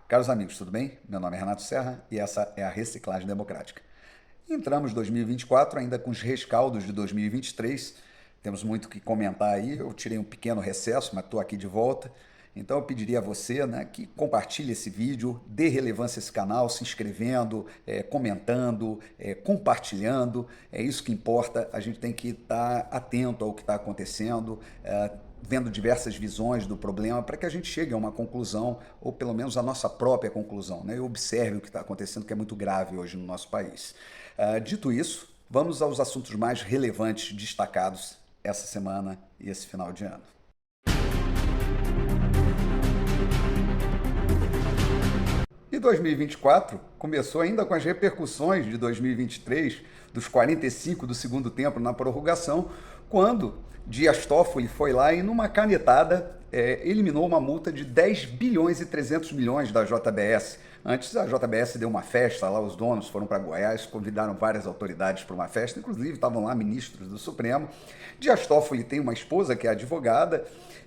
Caros amigos, tudo bem? Meu nome é Renato Serra e essa é a Reciclagem Democrática. Entramos em 2024 ainda com os rescaldos de 2023. Temos muito o que comentar aí. Eu tirei um pequeno recesso, mas estou aqui de volta. Então eu pediria a você, né, que compartilhe esse vídeo, dê relevância a esse canal, se inscrevendo, comentando, compartilhando. É isso que importa. A gente tem que estar atento ao que está acontecendo, vendo diversas visões do problema para que a gente chegue a uma conclusão, ou pelo menos a nossa própria conclusão, né? E observe o que está acontecendo, que é muito grave hoje no nosso país. Dito isso, vamos aos assuntos mais relevantes destacados essa semana e esse final de ano. E 2024 começou ainda com as repercussões de 2023, dos 45 do segundo tempo na prorrogação, quando Dias Toffoli foi lá e numa canetada eliminou uma multa de 10 bilhões e 300 milhões da JBS. Antes a JBS deu uma festa lá, os donos foram para Goiás, convidaram várias autoridades para uma festa, inclusive estavam lá ministros do Supremo. Dias Toffoli tem uma esposa que é advogada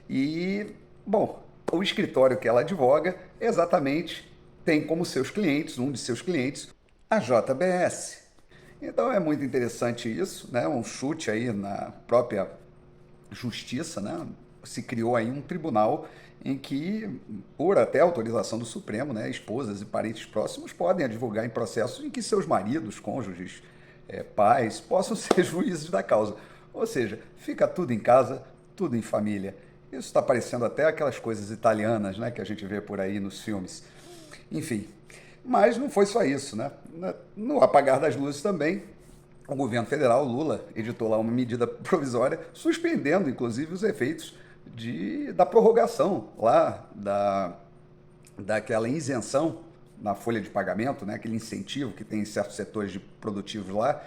e, bom, o escritório que ela advoga exatamente tem como seus clientes, um de seus clientes, a JBS. Então é muito interessante isso, né? Um chute aí na própria justiça, né? Se criou aí um tribunal em que, por até autorização do Supremo, né, esposas e parentes próximos podem advogar em processos em que seus maridos, cônjuges, pais, possam ser juízes da causa. Ou seja, fica tudo em casa, tudo em família. Isso está parecendo até aquelas coisas italianas, né, que a gente vê por aí nos filmes. Enfim, mas não foi só isso, né? No apagar das luzes também, o governo federal, Lula, editou lá uma medida provisória, suspendendo, inclusive, os efeitos da prorrogação lá daquela isenção na folha de pagamento, né? Aquele incentivo que tem em certos setores produtivos lá,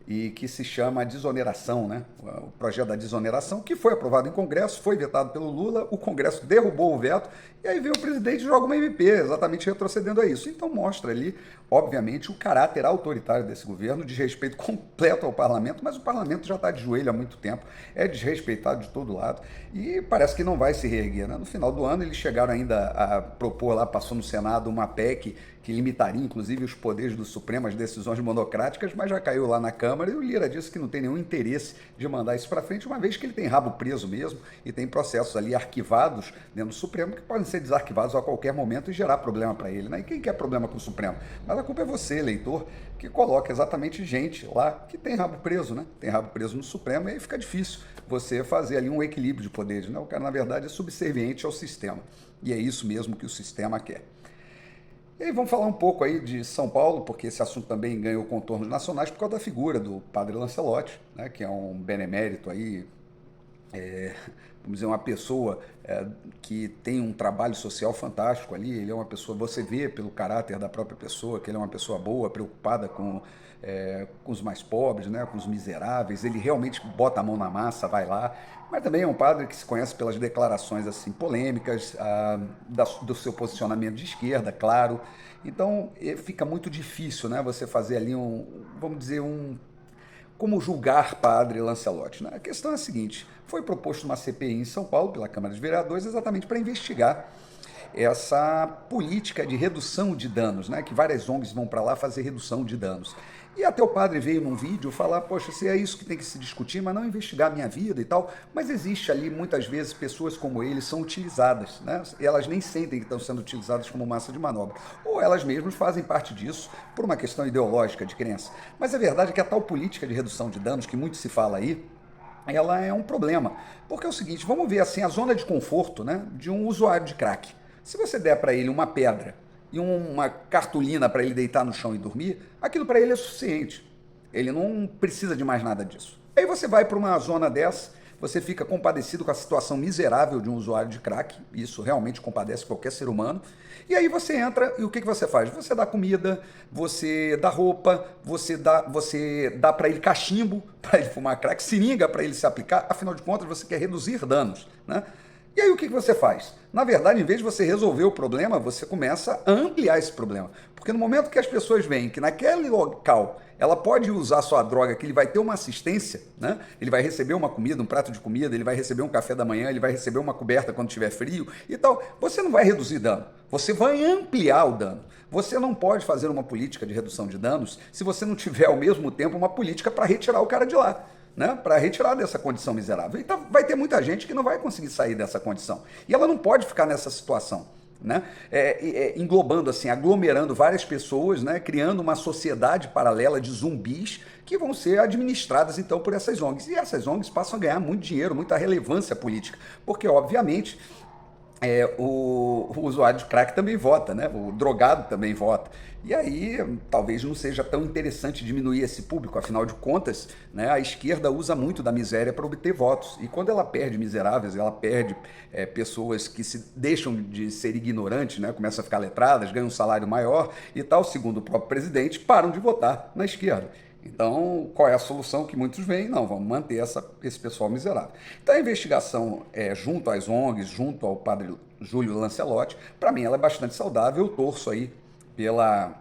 e que se chama desoneração, né? O projeto da desoneração, que foi aprovado em Congresso, foi vetado pelo Lula, o Congresso derrubou o veto, e aí veio o presidente e joga uma MP, exatamente retrocedendo a isso. Então mostra ali, obviamente, o caráter autoritário desse governo, desrespeito completo ao parlamento, mas o parlamento já está de joelho há muito tempo, é desrespeitado de todo lado, e parece que não vai se reerguer, né? No final do ano eles chegaram ainda a propor lá, passou no Senado uma PEC que limitaria, inclusive, os poderes do Supremo, as decisões monocráticas, mas já caiu lá na Câmara e o Lira disse que não tem nenhum interesse de mandar isso para frente, uma vez que ele tem rabo preso mesmo e tem processos ali arquivados dentro do Supremo que podem ser desarquivados a qualquer momento e gerar problema para ele, né? E quem quer problema com o Supremo? Mas a culpa é você, eleitor, que coloca exatamente gente lá que tem rabo preso, né? Tem rabo preso no Supremo e aí fica difícil você fazer ali um equilíbrio de poderes, né? O cara, na verdade, é subserviente ao sistema. E é isso mesmo que o sistema quer. E aí vamos falar um pouco aí de São Paulo, porque esse assunto também ganhou contornos nacionais por causa da figura do padre Lancelotti, né, que é um benemérito aí, vamos dizer, uma pessoa que tem um trabalho social fantástico ali. Ele é uma pessoa, você vê pelo caráter da própria pessoa, que ele é uma pessoa boa, preocupada com os mais pobres, né, com os miseráveis. Ele realmente bota a mão na massa, vai lá. Mas também é um padre que se conhece pelas declarações assim polêmicas, do seu posicionamento de esquerda, claro. Então fica muito difícil, né, você fazer ali vamos dizer, como julgar padre Lancelotti, né? A questão é a seguinte: foi proposto uma CPI em São Paulo pela Câmara dos Vereadores exatamente para investigar essa política de redução de danos, né? Que várias ONGs vão para lá fazer redução de danos. E até o padre veio num vídeo falar, poxa, se é isso que tem que se discutir, mas não investigar a minha vida e tal. Mas existe ali, muitas vezes, pessoas como ele são utilizadas, né? E elas nem sentem que estão sendo utilizadas como massa de manobra. Ou elas mesmas fazem parte disso por uma questão ideológica de crença. Mas a verdade é que a tal política de redução de danos, que muito se fala aí, ela é um problema. Porque é o seguinte, vamos ver assim, a zona de conforto, né, de um usuário de crack. Se você der para ele uma pedra e uma cartolina para ele deitar no chão e dormir, aquilo para ele é suficiente. Ele não precisa de mais nada disso. Aí você vai para uma zona dessa, você fica compadecido com a situação miserável de um usuário de crack, isso realmente compadece qualquer ser humano, e aí você entra e o que você faz? Você dá comida, você dá roupa, você dá para ele cachimbo, para ele fumar crack, seringa para ele se aplicar, afinal de contas você quer reduzir danos, né? E aí o que você faz? Na verdade, em vez de você resolver o problema, você começa a ampliar esse problema. Porque no momento que as pessoas veem que naquele local ela pode usar sua droga, que ele vai ter uma assistência, né? Ele vai receber uma comida, um prato de comida, ele vai receber um café da manhã, ele vai receber uma coberta quando tiver frio e tal. Você não vai reduzir dano, você vai ampliar o dano. Você não pode fazer uma política de redução de danos se você não tiver ao mesmo tempo uma política para retirar o cara de lá. Né, para retirar dessa condição miserável. Então vai ter muita gente que não vai conseguir sair dessa condição. E ela não pode ficar nessa situação. Né? Englobando assim, aglomerando várias pessoas, né? Criando uma sociedade paralela de zumbis que vão ser administradas então por essas ONGs. E essas ONGs passam a ganhar muito dinheiro, muita relevância política, porque obviamente o usuário de crack também vota, né? O drogado também vota. E aí, talvez não seja tão interessante diminuir esse público, afinal de contas, né, a esquerda usa muito da miséria para obter votos. E quando ela perde miseráveis, ela perde pessoas que se deixam de ser ignorantes, né, começam a ficar letradas, ganham um salário maior e tal, segundo o próprio presidente, param de votar na esquerda. Então, qual é a solução que muitos veem? Não, vamos manter esse pessoal miserável. Então, a investigação junto às ONGs, junto ao padre Júlio Lancelotti, para mim ela é bastante saudável. Eu torço aí pela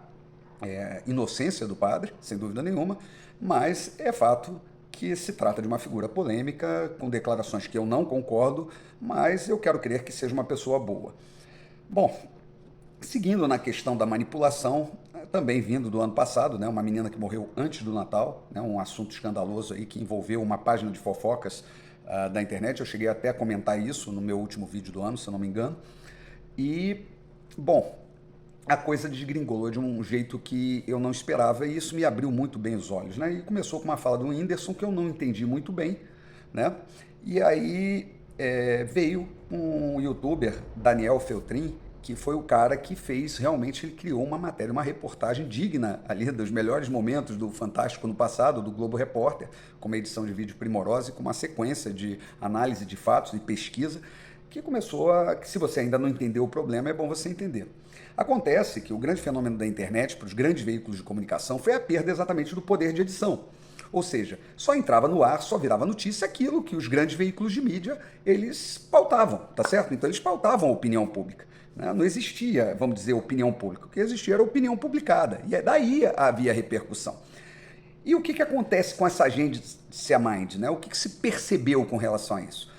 inocência do padre, sem dúvida nenhuma, mas é fato que se trata de uma figura polêmica, com declarações que eu não concordo, mas eu quero crer que seja uma pessoa boa. Bom, seguindo na questão da manipulação, também vindo do ano passado, né, uma menina que morreu antes do Natal, né, um assunto escandaloso aí que envolveu uma página de fofocas da internet. Eu cheguei até a comentar isso no meu último vídeo do ano, se eu não me engano. E, bom, a coisa desgringolou de um jeito que eu não esperava e isso me abriu muito bem os olhos, né? E começou com uma fala do Whindersson que eu não entendi muito bem, né? E aí veio um youtuber, Daniel Feltrin, que foi o cara que fez, realmente, ele criou uma matéria, uma reportagem digna ali dos melhores momentos do Fantástico no passado, do Globo Repórter, com uma edição de vídeo primorosa e com uma sequência de análise de fatos e pesquisa, que começou que se você ainda não entendeu o problema, é bom você entender. Acontece que o grande fenômeno da internet para os grandes veículos de comunicação foi a perda exatamente do poder de edição. Ou seja, só entrava no ar, só virava notícia aquilo que os grandes veículos de mídia, eles pautavam, tá certo? Então eles pautavam a opinião pública. Né? Não existia, vamos dizer, opinião pública. O que existia era opinião publicada. E daí havia repercussão. E o que acontece com essa agência Mind? Né? O que se percebeu com relação a isso?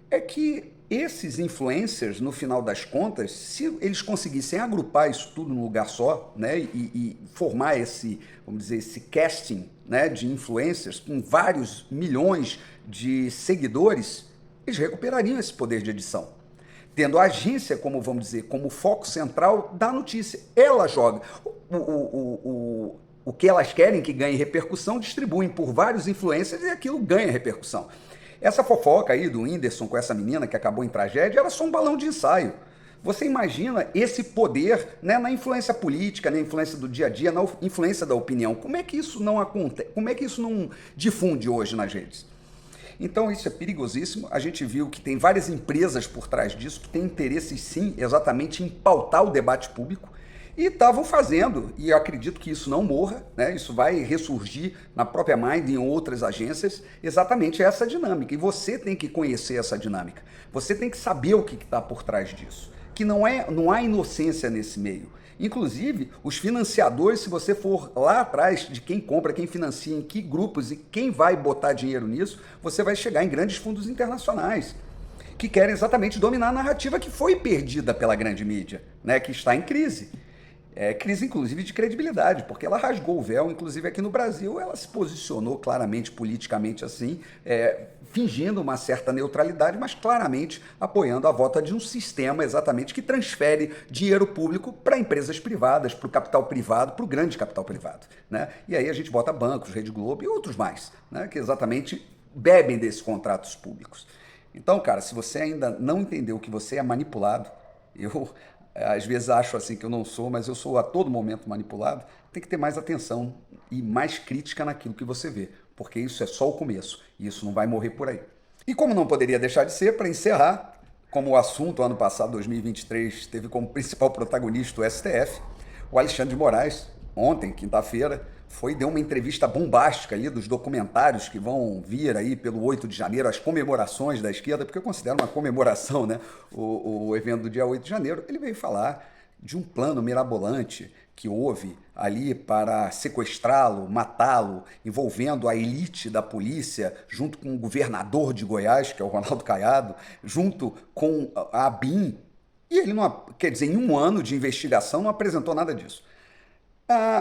É que esses influencers, no final das contas, se eles conseguissem agrupar isso tudo num lugar só, né, e formar esse, vamos dizer, esse casting, né, de influencers com vários milhões de seguidores, eles recuperariam esse poder de edição. Tendo a agência como, vamos dizer, como foco central da notícia. Ela joga o que elas querem que ganhe repercussão, distribuem por vários influencers e aquilo ganha repercussão. Essa fofoca aí do Whindersson com essa menina que acabou em tragédia era só um balão de ensaio. Você imagina esse poder, né, na influência política, na influência do dia a dia, na influência da opinião. Como é que isso não acontece? Como é que isso não difunde hoje nas redes? Então isso é perigosíssimo. A gente viu que tem várias empresas por trás disso que têm interesses, sim, exatamente em pautar o debate público. E estavam fazendo, e eu acredito que isso não morra, né? Isso vai ressurgir na própria Mind e em outras agências, exatamente essa dinâmica. E você tem que conhecer essa dinâmica. Você tem que saber o que está por trás disso. Que não há inocência nesse meio. Inclusive, os financiadores, se você for lá atrás de quem compra, quem financia, em que grupos e quem vai botar dinheiro nisso, você vai chegar em grandes fundos internacionais que querem exatamente dominar a narrativa que foi perdida pela grande mídia, né? Que está em crise. Crise, inclusive, de credibilidade, porque ela rasgou o véu, inclusive aqui no Brasil, ela se posicionou claramente, politicamente assim, fingindo uma certa neutralidade, mas claramente apoiando a volta de um sistema exatamente que transfere dinheiro público para empresas privadas, para o capital privado, para o grande capital privado. Né? E aí a gente bota bancos, Rede Globo e outros mais, né? Que exatamente bebem desses contratos públicos. Então, cara, se você ainda não entendeu que você é manipulado, eu às vezes acho assim que eu não sou, mas eu sou a todo momento manipulado, tem que ter mais atenção e mais crítica naquilo que você vê, porque isso é só o começo e isso não vai morrer por aí. E como não poderia deixar de ser, para encerrar, como o assunto ano passado, 2023, teve como principal protagonista o STF, o Alexandre de Moraes, ontem, quinta-feira, deu uma entrevista bombástica ali dos documentários que vão vir aí pelo 8 de janeiro, as comemorações da esquerda, porque eu considero uma comemoração, né, o evento do dia 8 de janeiro. Ele veio falar de um plano mirabolante que houve ali para sequestrá-lo, matá-lo, envolvendo a elite da polícia, junto com o governador de Goiás, que é o Ronaldo Caiado, junto com a ABIN. E ele não, quer dizer, em um ano de investigação não apresentou nada disso.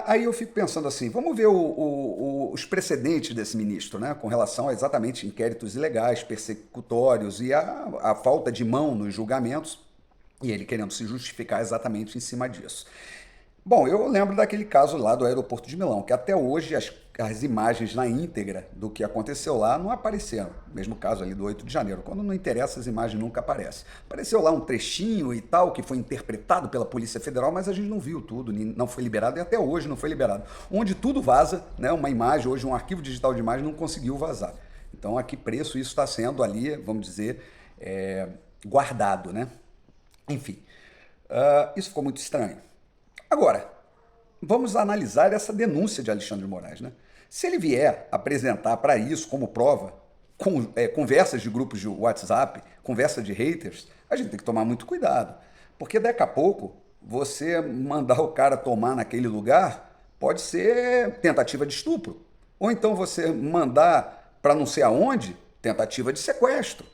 Aí eu fico pensando assim, vamos ver os precedentes desse ministro, né, com relação a exatamente inquéritos ilegais, persecutórios e a falta de mão nos julgamentos, e ele querendo se justificar exatamente em cima disso. Bom, eu lembro daquele caso lá do aeroporto de Milão, que até hoje as imagens na íntegra do que aconteceu lá não apareceram. Mesmo caso ali do 8 de janeiro, quando não interessa as imagens nunca aparecem. Apareceu lá um trechinho e tal, que foi interpretado pela Polícia Federal, mas a gente não viu tudo, não foi liberado e até hoje não foi liberado. Onde tudo vaza, né, uma imagem, hoje um arquivo digital de imagem não conseguiu vazar. Então a que preço isso está sendo ali, vamos dizer, guardado, né? Enfim, isso ficou muito estranho. Agora, vamos analisar essa denúncia de Alexandre de Moraes, né? Se ele vier apresentar para isso como prova, conversas de grupos de WhatsApp, conversa de haters, a gente tem que tomar muito cuidado. Porque daqui a pouco, você mandar o cara tomar naquele lugar pode ser tentativa de estupro. Ou então você mandar para não sei aonde, tentativa de sequestro.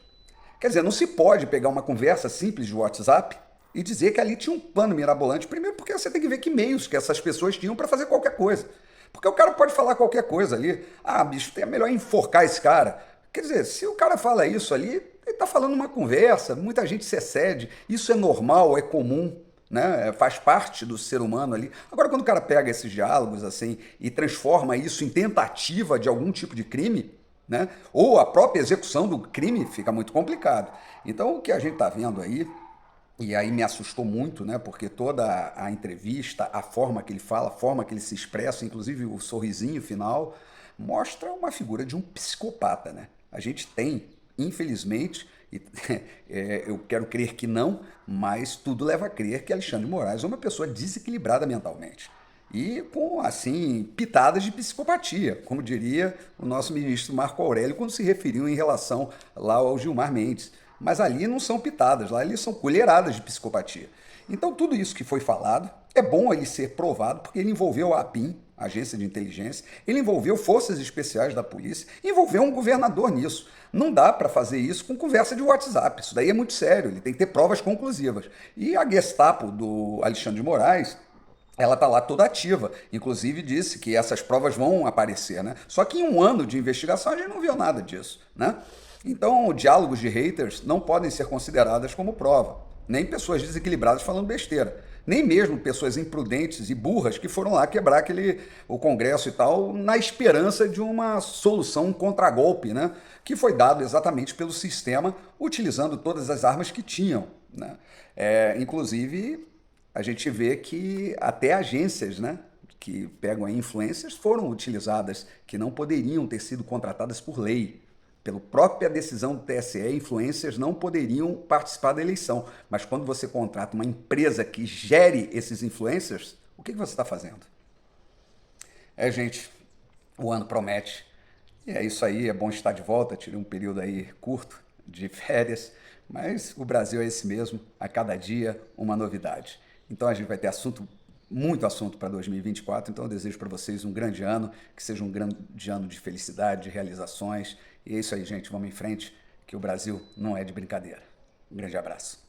Quer dizer, não se pode pegar uma conversa simples de WhatsApp e dizer que ali tinha um plano mirabolante. Primeiro porque você tem que ver que meios que essas pessoas tinham para fazer qualquer coisa. Porque o cara pode falar qualquer coisa ali. Ah, bicho, é melhor enforcar esse cara. Quer dizer, se o cara fala isso ali, ele está falando uma conversa, muita gente se excede. Isso é normal, é comum, né? Faz parte do ser humano ali. Agora, quando o cara pega esses diálogos assim e transforma isso em tentativa de algum tipo de crime, né? Ou a própria execução do crime, fica muito complicado. Então, o que a gente está vendo aí, e aí me assustou muito, né? Porque toda a entrevista, a forma que ele fala, a forma que ele se expressa, inclusive o sorrisinho final, mostra uma figura de um psicopata, né? A gente tem, infelizmente, eu quero crer que não, mas tudo leva a crer que Alexandre de Moraes é uma pessoa desequilibrada mentalmente. E com, assim, pitadas de psicopatia, como diria o nosso ministro Marco Aurélio quando se referiu em relação lá ao Gilmar Mendes. Mas ali não são pitadas, lá eles são colheradas de psicopatia. Então tudo isso que foi falado, é bom ele ser provado, porque ele envolveu a ABIN, Agência de Inteligência, ele envolveu forças especiais da polícia, envolveu um governador nisso. Não dá para fazer isso com conversa de WhatsApp, isso daí é muito sério, ele tem que ter provas conclusivas. E a Gestapo do Alexandre de Moraes, ela está lá toda ativa, inclusive disse que essas provas vão aparecer, né? Só que em um ano de investigação a gente não viu nada disso, né? Então, diálogos de haters não podem ser consideradas como prova, nem pessoas desequilibradas falando besteira, nem mesmo pessoas imprudentes e burras que foram lá quebrar o Congresso e tal, na esperança de uma solução, um contragolpe, né? Que foi dado exatamente pelo sistema, utilizando todas as armas que tinham, né? Inclusive, a gente vê que até agências, né, que pegam aí influencers foram utilizadas, que não poderiam ter sido contratadas por lei. Pela própria decisão do TSE, influencers não poderiam participar da eleição. Mas quando você contrata uma empresa que gere esses influencers, o que você está fazendo? Gente, o ano promete. E é isso aí, é bom estar de volta. Tirei um período aí curto de férias, mas o Brasil é esse mesmo, a cada dia uma novidade. Então a gente vai ter muito assunto para 2024, então eu desejo para vocês um grande ano, que seja um grande ano de felicidade, de realizações. E é isso aí, gente, vamos em frente, que o Brasil não é de brincadeira. Um grande abraço.